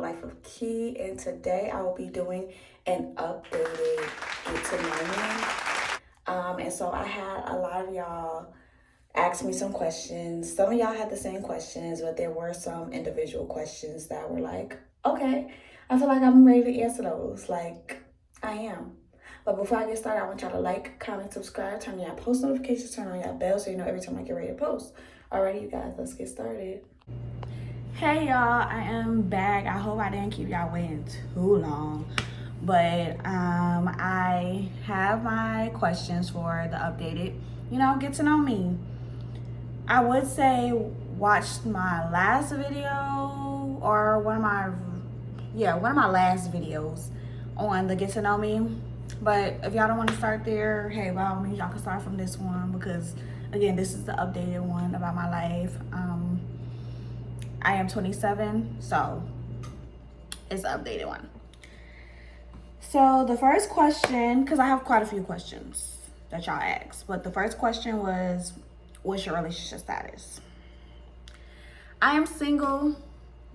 Life of Key, and today I will be doing an updated Get to Know Me. And so I had a lot of y'all ask me some questions. Some of y'all had the same questions, but there were some individual questions that were like, okay, I feel like I'm ready to answer those. Like, I am. But before I get started, I want y'all to like, comment, subscribe, turn on your post notifications, turn on your bell so you know every time I get ready to post. Alrighty, you guys, let's get started. Hey y'all, I am back. I hope I didn't keep y'all waiting too long. But I have my questions for the updated, get to know me. I would say watch my last video or one of my last videos on the Get to Know Me. But if y'all don't want to start there, hey, by all means, y'all can start from this one because, again, this is the updated one about my life. I am 27, so it's the updated one. So the first question, because I have quite a few questions that y'all asked, but the first question was, what's your relationship status? I am single,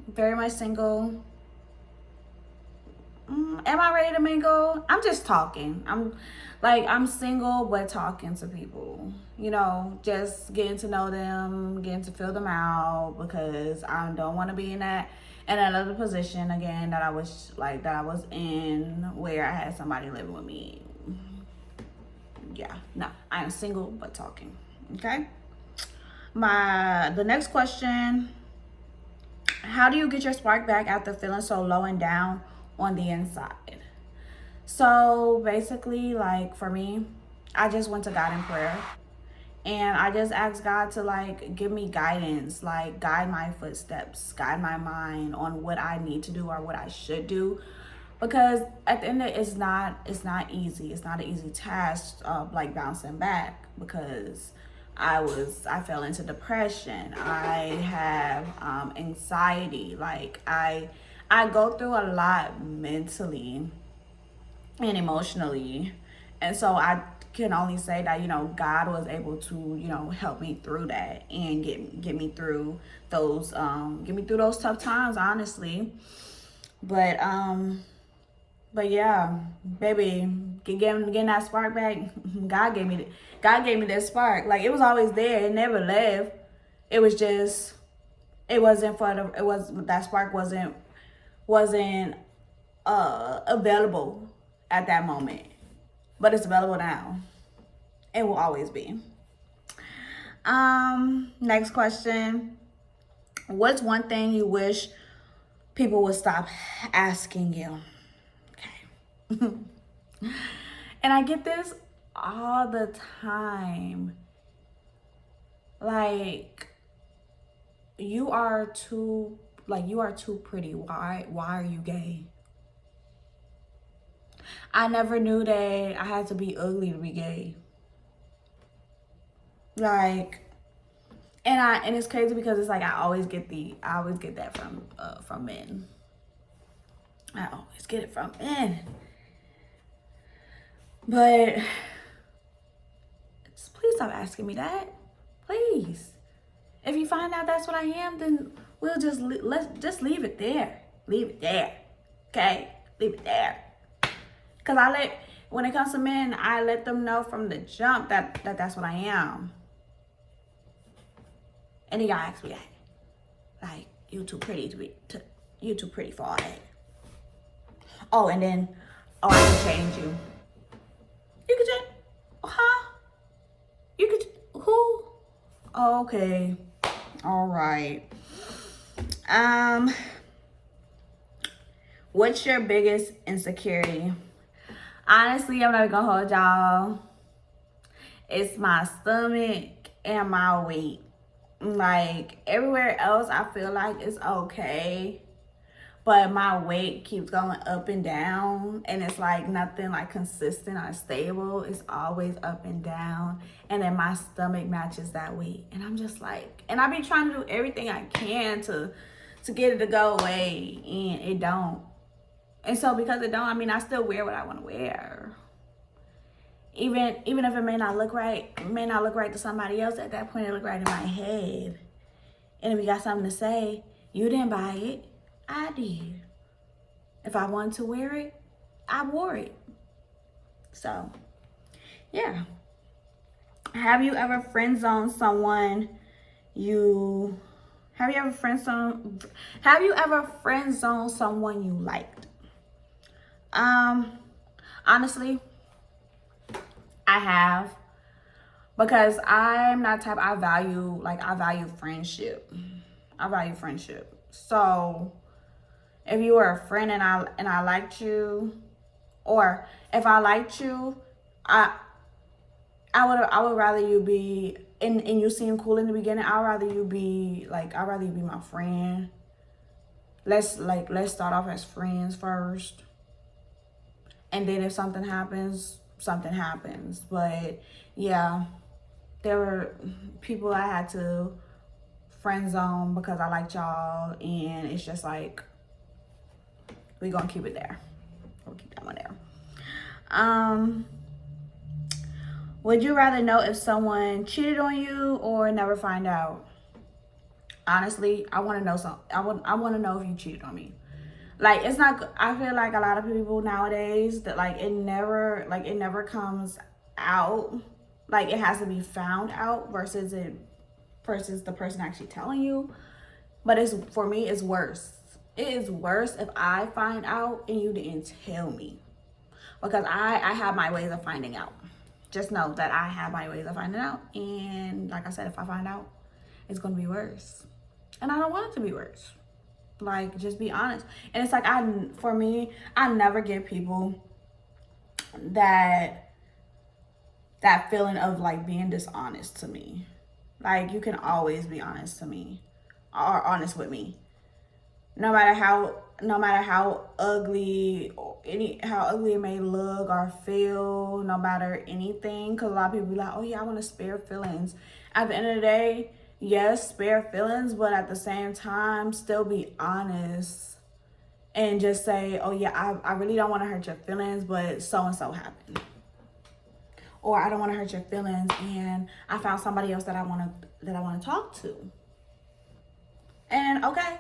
very much single. Am I ready to mingle? I'm just talking. I'm single, but talking to people, just getting to know them, getting to feel them out, because I don't want to be in another position again that I was in where I had somebody living with me. Yeah, no, I am single, but talking. Okay. The next question, how do you get your spark back after feeling so low and down on the inside? So basically, for me, I just went to God in prayer and I just asked God to give me guidance, guide my footsteps, guide my mind on what I need to do or what I should do, because at the end of it, it's not easy. It's not an easy task of bouncing back, because I fell into depression. I have anxiety. I go through a lot mentally and emotionally. And so I can only say that, God was able to, help me through that and get me through those tough times, honestly. But yeah, baby, getting that spark back. God gave me that spark. It was always there. It never left. It was just, that spark wasn't available at that moment, but it's available now. It will always be. Next question. What's one thing you wish people would stop asking you? Okay. And I get this all the time. You are too pretty. Why are you gay? I never knew that I had to be ugly to be gay. And it's crazy because it's I always get that from men. I always get it from men. But please stop asking me that. Please. If you find out that's what I am, then we'll let's just leave it there. Leave it there. Okay? Leave it there. Because when it comes to men, I let them know from the jump that that's what I am. And then y'all ask me that. You too pretty you too pretty for all that. Oh, and then, I can change you. You could change, huh? You could, who? Oh, okay. All right. What's your biggest insecurity? Honestly, I'm not gonna hold y'all. It's my stomach and my weight. Everywhere else, I feel like it's okay, but my weight keeps going up and down, and it's nothing consistent or stable. It's always up and down, and then my stomach matches that weight, and I'm just and I be trying to do everything I can to get it to go away, and it don't. And so because it don't, I still wear what I want to wear. Even if it may not look right, to somebody else. At that point, it look right in my head. And if you got something to say, you didn't buy it, I did. If I wanted to wear it, I wore it. So, yeah. Have you ever friend zoned someone you have you ever friend zoned someone you liked? Honestly, I have, because I'm not type I value friendship. I value friendship. So if you were a friend and I liked you, or if I liked you, I would rather you be and you seem cool in the beginning. I'd rather you be my friend. Let's start off as friends first. And then if something happens, something happens. But yeah, there were people I had to friend zone because I liked y'all, and it's just like we're gonna keep it there. We'll keep that one there. Would you rather know if someone cheated on you or never find out? Honestly, I want to know I want to know if you cheated on me. Like, it's not. I feel like a lot of people nowadays that it never comes out. Like, it has to be found out versus the person actually telling you. But for me, it's worse. It is worse if I find out and you didn't tell me, because I have my ways of finding out. Just know that I have my ways of finding out, and like I said, if I find out, it's gonna be worse, and I don't want it to be worse. Like, just be honest. And it's like, for me, I never give people that feeling of being dishonest to me. Like, you can always be honest to me, or honest with me, no matter how ugly it may look or feel, no matter anything. Because a lot of people be like, oh yeah, I want to spare feelings. At the end of the day, yes, spare feelings, but at the same time, still be honest and just say, oh yeah, I really don't want to hurt your feelings, but so and so happened. Or I don't want to hurt your feelings, and I found somebody else that I want to talk to. And okay,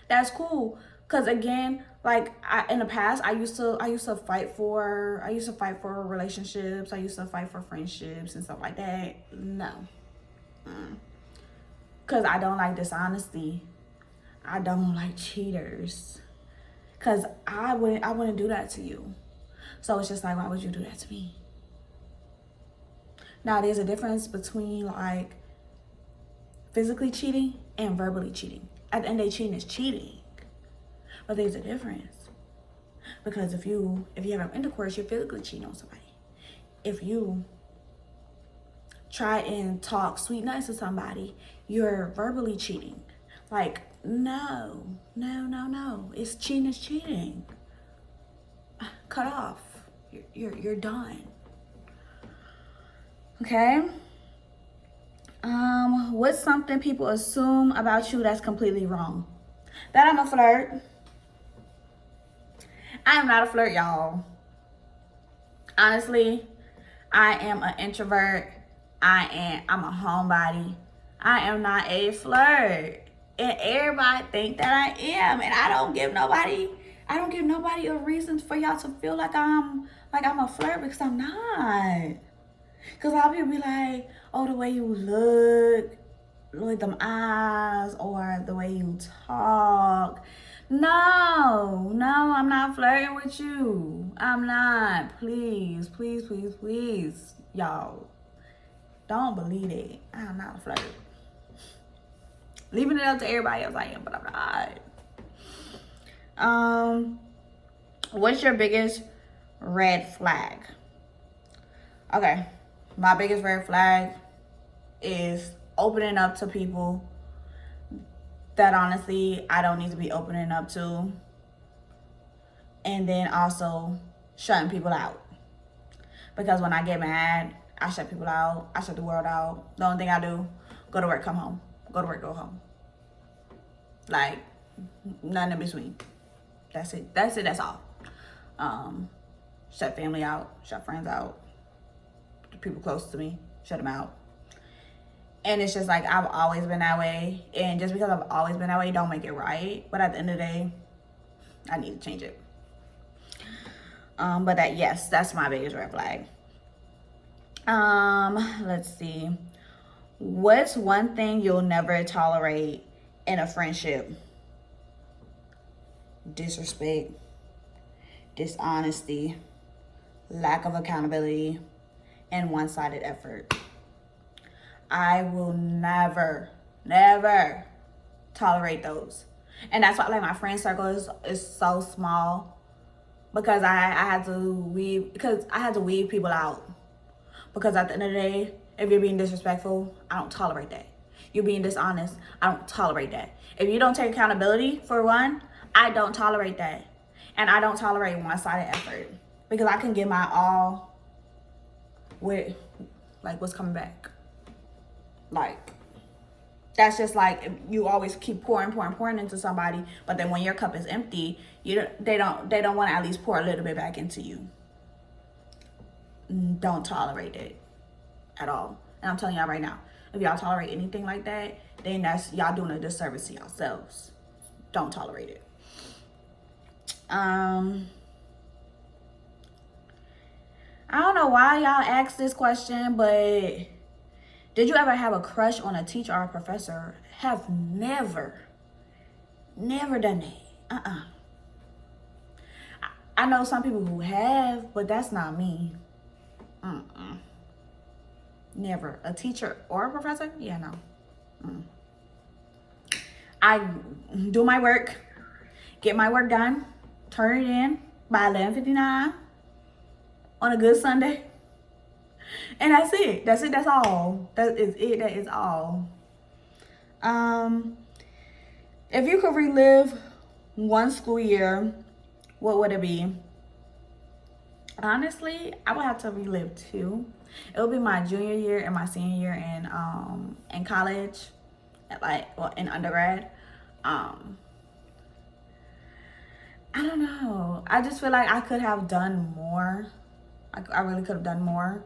that's cool. Cause again, in the past, I used to fight for relationships. I used to fight for friendships and stuff like that. No, cause I don't like dishonesty. I don't like cheaters. Cause I wouldn't do that to you. So it's just like, why would you do that to me? Now, there's a difference between physically cheating and verbally cheating. At the end of the day, cheating is cheating. But there's a difference. Because if you have intercourse, you're physically cheating on somebody. If you try and talk sweet nice to somebody, you're verbally cheating. No. It's cheating is cheating. Cut off. You're done. Okay? What's something people assume about you that's completely wrong? That I'm a flirt. I am not a flirt, y'all. Honestly, I am an introvert. I'm a homebody. I am not a flirt. And everybody think that I am. And I don't give nobody a reason for y'all to feel like I'm a flirt, because I'm not. Because a lot of people be like, oh, the way you look with them eyes, or the way you talk. No, I'm not flirting with you. I'm not. Please, y'all. Don't believe it. I'm not a flirt. Leaving it up to everybody else, I am, but I'm not. What's your biggest red flag? Okay, my biggest red flag is opening up to people that honestly I don't need to be opening up to. And then also shutting people out. Because when I get mad, I shut people out. I shut the world out. The only thing I do, go to work, come home. Go to work, go home. Nothing in between. That's it. That's all. Shut family out. Shut friends out. The people close to me, shut them out. And it's just I've always been that way. And just because I've always been that way, don't make it right. But at the end of the day, I need to change it. But yes, that's my biggest red flag. Let's see. What's one thing you'll never tolerate in a friendship? Disrespect, dishonesty, lack of accountability, and one-sided effort. I will never tolerate those. And that's why like my friend circle is so small, because I had to weed people out. Because at the end of the day, if you're being disrespectful, I don't tolerate that. You're being dishonest, I don't tolerate that. If you don't take accountability for one, I don't tolerate that. And I don't tolerate one-sided effort, because I can give my all with like what's coming back. Like, that's just like, you always keep pouring into somebody, but then when your cup is empty, they don't want to at least pour a little bit back into you. Don't tolerate it at all. And I'm telling y'all right now, if y'all tolerate anything like that, then that's y'all doing a disservice to yourselves. Don't tolerate it. I don't know why y'all asked this question, but did you ever have a crush on a teacher or a professor? Have never done that. I know some people who have, but that's not me. Never. A teacher or a professor? Yeah, no. I do my work, get my work done, turn it in by 11:59 on a good Sunday. And that's it. That's all. That is all. If you could relive one school year, what would it be? Honestly, I would have to relive two. It would be my junior year and my senior year in college, in undergrad. I don't know. I just feel like I could have done more. I really could have done more.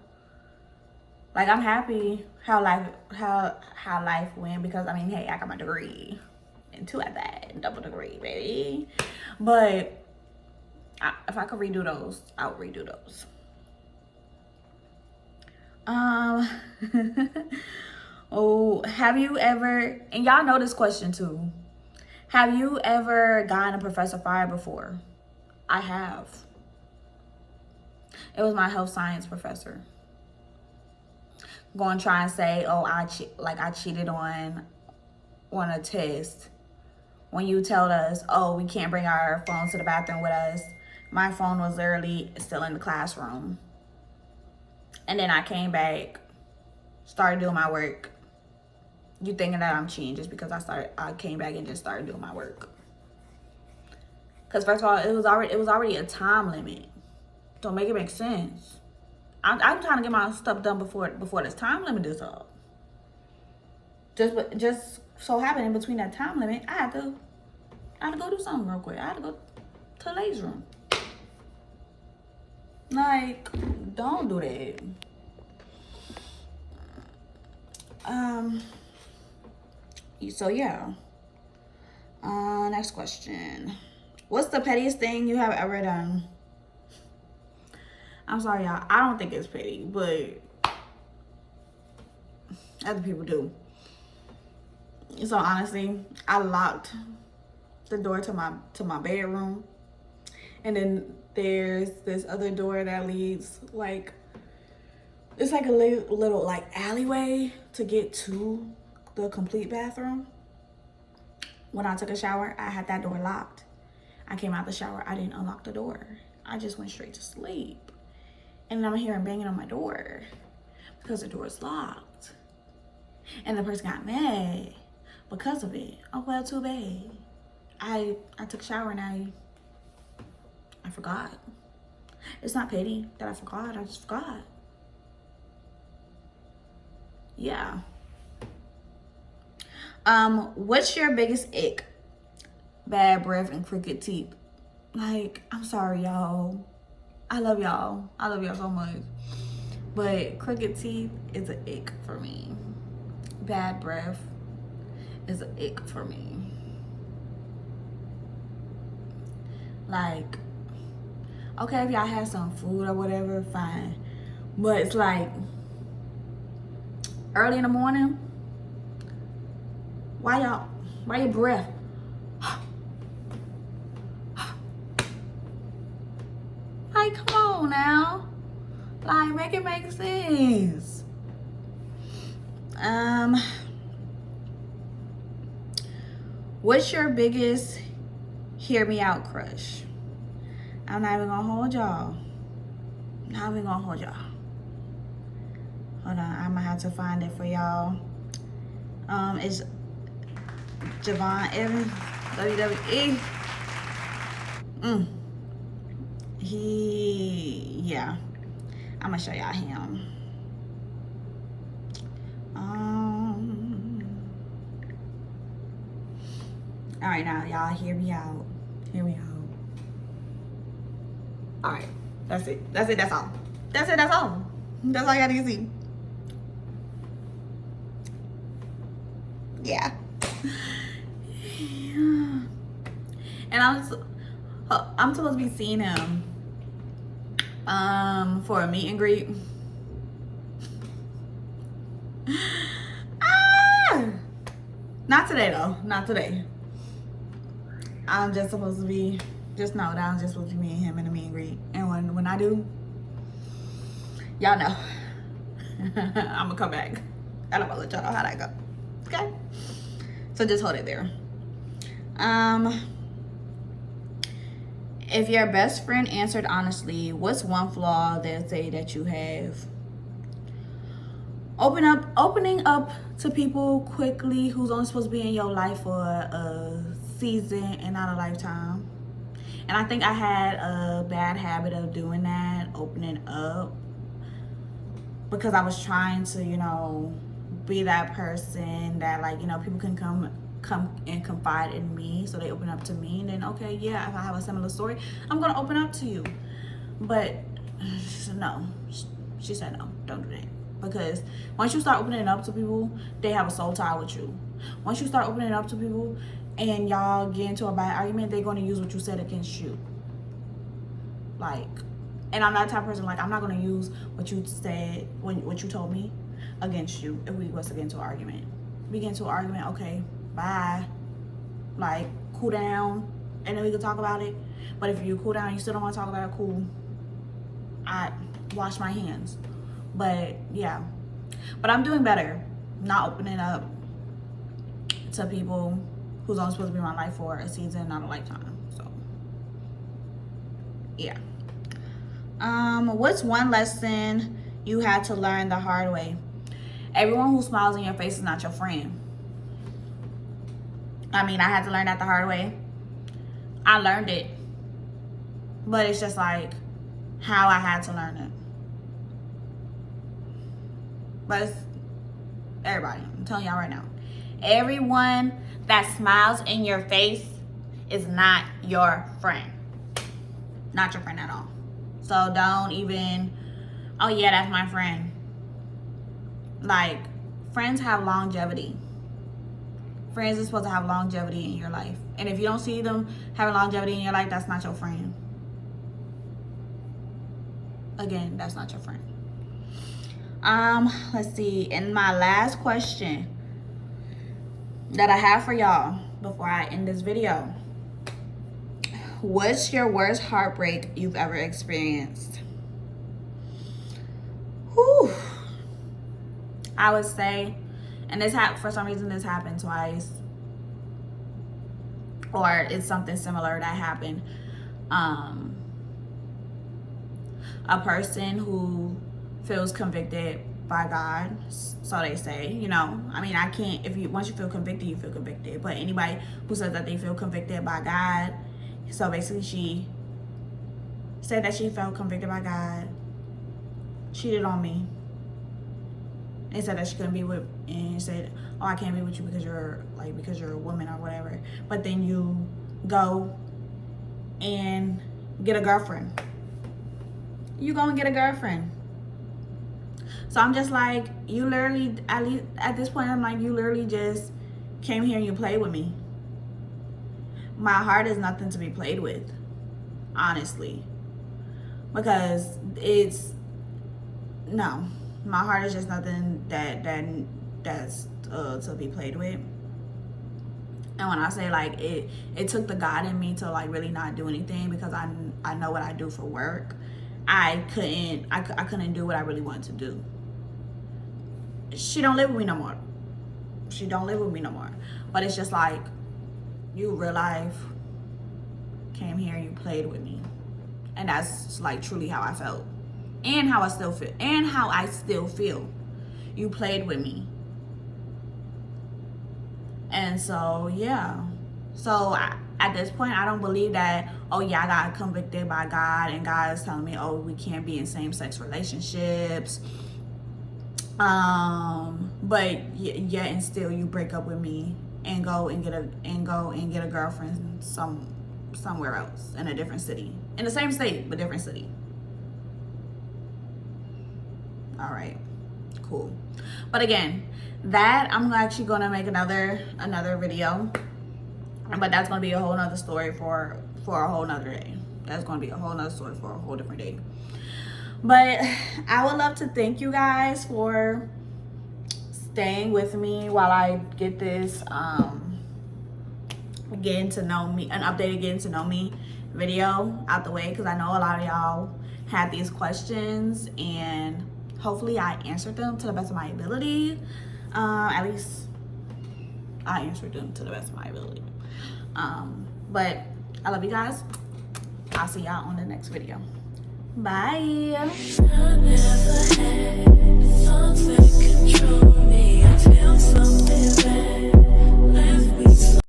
Like, I'm happy how life went, because I mean, hey, I got my degree and 2 at that, double degree, baby. But if I could redo those, I would redo those. Oh, have you ever, and y'all know this question too, have you ever gotten a professor fired before? I have. It was my health science professor. Going to try and say, oh, I cheated on a test. When you told us, oh, we can't bring our phones to the bathroom with us, my phone was literally still in the classroom. And then I came back, started doing my work. You thinking that I'm cheating just because I came back and just started doing my work. Because first of all, it was already a time limit. Don't make it make sense. I'm trying to get my stuff done before this time limit is up. Just so happened in between that time limit, I had to go do something real quick. I had to go to the ladies' room. Like, don't do that. So yeah. Next question. What's the pettiest thing you have ever done? I'm sorry, y'all. I don't think it's petty, but other people do. So honestly, I locked the door to my bedroom, and then there's this other door that leads it's like a little like alleyway to get to the complete bathroom. When I took a shower, I had that door locked. I came out the shower, I didn't unlock the door. I just went straight to sleep. And then I'm hearing banging on my door because the door is locked. And the person got mad because of it. Oh, well, too bad. I took a shower and I forgot. It's not petty that I forgot. I just forgot. Yeah. What's your biggest ick? Bad breath and crooked teeth. Like, I'm sorry, y'all. I love y'all. I love y'all so much. But crooked teeth is an ick for me. Bad breath is an ick for me. Like, okay, if y'all have some food or whatever, fine. But it's like early in the morning. Why your breath? Like, come on now. Like, make it make sense. What's your biggest hear me out crush? I'm not even gonna hold y'all. Not even gonna hold y'all. Hold on, I'm gonna have to find it for y'all. It's Javon Evans, WWE. Yeah. I'm gonna show y'all him. All right, now y'all hear me out. Hear me out. All right, that's it. That's it. That's all. That's it. That's all. That's all y'all need to see. Yeah. And I'm supposed to be seeing him for a meet and greet. Not today though. Not today. I'm just supposed to be, just know that I'm just supposed to be me and him in a meet and greet. And when I do, y'all know. I'm gonna come back and I'm gonna let y'all know how that go. Okay? So just hold it there. If your best friend answered honestly, what's one flaw they'll say that you have? Opening up to people quickly who's only supposed to be in your life for a season and not a lifetime. And I think I had a bad habit of doing that, opening up, because I was trying to, you know, be that person that, like, you know, people can come and confide in me, so they open up to me, and then, okay, yeah, if I have a similar story, I'm gonna open up to you. But no, she said no, don't do that. Because once you start opening up to people, they have a soul tie with you. Once you start opening up to people and y'all get into a bad argument, they're going to use what you said against you. Like, and I'm that type of person, like, I'm not going to use what you said, what you told me against you if we was to get into an argument. We get into an argument, okay, bye. Like, cool down, and then we can talk about it. But if you cool down and you still don't want to talk about it, cool. I wash my hands. But yeah, but I'm doing better, not opening up to people who's only supposed to be in my life for a season, not a lifetime. So yeah. What's one lesson you had to learn the hard way? Everyone who smiles in your face is not your friend. I mean, I had to learn that the hard way. I learned it, but it's just like how I had to learn it. But it's everybody, I'm telling y'all right now, everyone that smiles in your face is not your friend. Not your friend at all. So don't even, oh yeah, that's my friend. Like, friends have longevity. Friends are supposed to have longevity in your life. And if you don't see them having longevity in your life, that's not your friend. Again, that's not your friend. Let's see. And my last question that I have for y'all before I end this video. What's your worst heartbreak you've ever experienced? Whew. I would say, and this for some reason this happened twice, or it's something similar that happened. A person who feels convicted by God, so they say, you know, I mean, I can't, once you feel convicted, you feel convicted, but anybody who says that they feel convicted by God, so basically she said that she felt convicted by God, cheated on me, and said that she couldn't be with, and said, oh, I can't be with you because you're a woman or whatever, but then you go and get a girlfriend. You go and get a girlfriend. So I'm just like, you literally, at this point, I'm like, you literally just came here and you played with me. My heart is nothing to be played with. honestly, because no, my heart is just nothing that's to be played with. And when I say like it took the God in me to like really not do anything, because I know what I do for work. I couldn't do what I really wanted to do. She don't live with me no more. She don't live with me no more. But it's just like, you real life came here, you played with me. And that's like truly how I felt. And how I still feel. And how I still feel. You played with me. And so, yeah. So at this point, I don't believe that, oh yeah, I got convicted by God and God is telling me, oh, we can't be in same-sex relationships. But yet and still you break up with me and go and get a girlfriend somewhere else in a different city. In the same state, but different city. All right, cool. But again, that I'm actually gonna make another video, but that's gonna be a whole nother story for a whole nother day. That's gonna be a whole nother story for a whole different day. But I would love to thank you guys for staying with me while I get this getting to know me, an updated getting to know me video out the way, because I know a lot of y'all had these questions and hopefully I answered them to the best of my ability. At least I answered them to the best of my ability. But I love you guys. I'll see y'all on the next video. Bye.